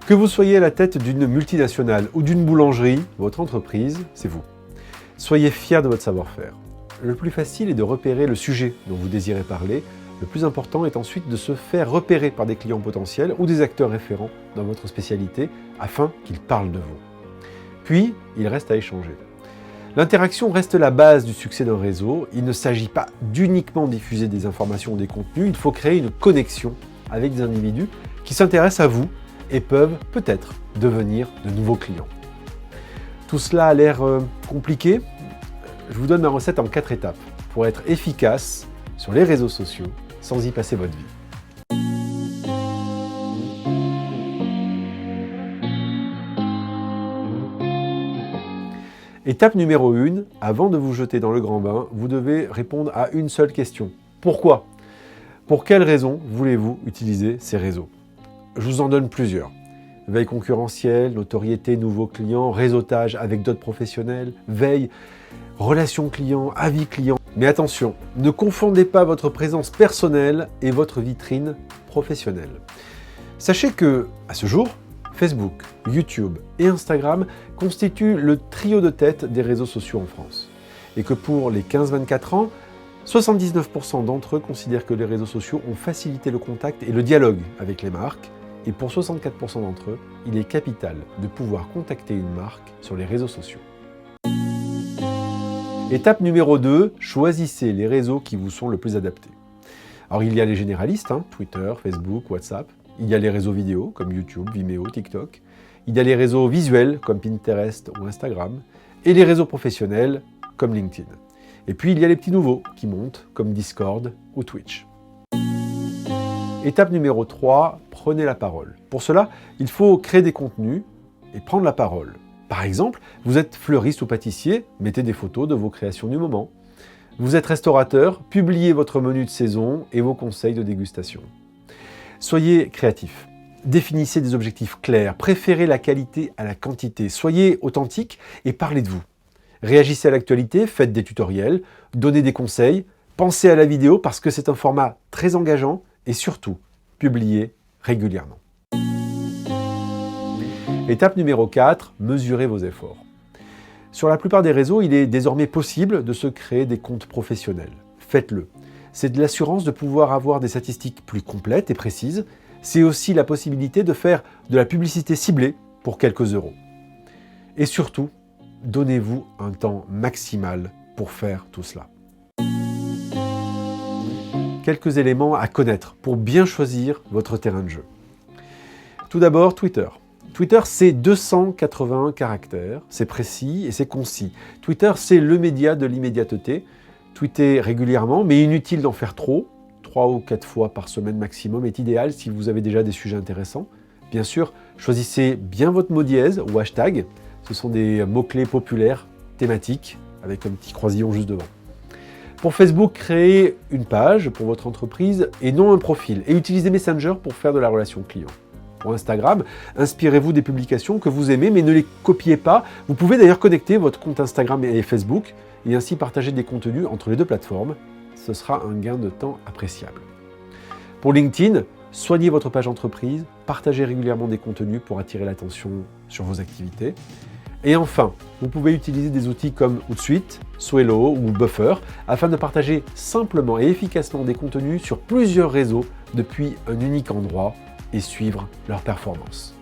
Que vous soyez à la tête d'une multinationale ou d'une boulangerie, votre entreprise, c'est vous. Soyez fiers de votre savoir-faire. Le plus facile est de repérer le sujet dont vous désirez parler. Le plus important est ensuite de se faire repérer par des clients potentiels ou des acteurs référents dans votre spécialité afin qu'ils parlent de vous. Puis, il reste à échanger. L'interaction reste la base du succès d'un réseau. Il ne s'agit pas d'uniquement diffuser des informations ou des contenus, il faut créer une connexion avec des individus qui s'intéressent à vous et peuvent peut-être devenir de nouveaux clients. Tout cela a l'air compliqué. Je vous donne ma recette en 4 étapes pour être efficace sur les réseaux sociaux sans y passer votre vie. Étape numéro 1, avant de vous jeter dans le grand bain, vous devez répondre à une seule question. Pourquoi ? Pour quelles raisons voulez-vous utiliser ces réseaux ? Je vous en donne plusieurs. Veille concurrentielle, notoriété, nouveaux clients, réseautage avec d'autres professionnels, veille, relations clients, avis clients. Mais attention, ne confondez pas votre présence personnelle et votre vitrine professionnelle. Sachez que, à ce jour, Facebook, YouTube et Instagram constituent le trio de tête des réseaux sociaux en France. Et que pour les 15-24 ans, 79% d'entre eux considèrent que les réseaux sociaux ont facilité le contact et le dialogue avec les marques. Et pour 64% d'entre eux, il est capital de pouvoir contacter une marque sur les réseaux sociaux. Étape numéro 2, choisissez les réseaux qui vous sont le plus adaptés. Alors il y a les généralistes, Twitter, Facebook, WhatsApp. Il y a les réseaux vidéo comme YouTube, Vimeo, TikTok. Il y a les réseaux visuels comme Pinterest ou Instagram. Et les réseaux professionnels comme LinkedIn. Et puis il y a les petits nouveaux qui montent comme Discord ou Twitch. Étape numéro 3, prenez la parole. Pour cela, il faut créer des contenus et prendre la parole. Par exemple, vous êtes fleuriste ou pâtissier, mettez des photos de vos créations du moment. Vous êtes restaurateur, publiez votre menu de saison et vos conseils de dégustation. Soyez créatif. Définissez des objectifs clairs, préférez la qualité à la quantité. Soyez authentique et parlez de vous. Réagissez à l'actualité, faites des tutoriels, donnez des conseils, pensez à la vidéo parce que c'est un format très engageant et surtout, publiez régulièrement. Étape numéro 4, mesurez vos efforts. Sur la plupart des réseaux, il est désormais possible de se créer des comptes professionnels. Faites-le. C'est de l'assurance de pouvoir avoir des statistiques plus complètes et précises. C'est aussi la possibilité de faire de la publicité ciblée pour quelques euros. Et surtout, donnez-vous un temps maximal pour faire tout cela. Quelques éléments à connaître pour bien choisir votre terrain de jeu. Tout d'abord, Twitter. Twitter, c'est 281 caractères, c'est précis et c'est concis. Twitter, c'est le média de l'immédiateté. Tweetez régulièrement, mais inutile d'en faire trop. 3 ou 4 fois par semaine maximum est idéal si vous avez déjà des sujets intéressants. Bien sûr, choisissez bien votre mot dièse ou hashtag. Ce sont des mots-clés populaires, thématiques, avec un petit croisillon juste devant. Pour Facebook, créez une page pour votre entreprise et non un profil. Et utilisez Messenger pour faire de la relation client. Pour Instagram, inspirez-vous des publications que vous aimez, mais ne les copiez pas. Vous pouvez d'ailleurs connecter votre compte Instagram et Facebook et ainsi partager des contenus entre les deux plateformes. Ce sera un gain de temps appréciable. Pour LinkedIn, soignez votre page entreprise, partagez régulièrement des contenus pour attirer l'attention sur vos activités. Et enfin, vous pouvez utiliser des outils comme Hootsuite, Swello ou Buffer afin de partager simplement et efficacement des contenus sur plusieurs réseaux depuis un unique endroit et suivre leur performance.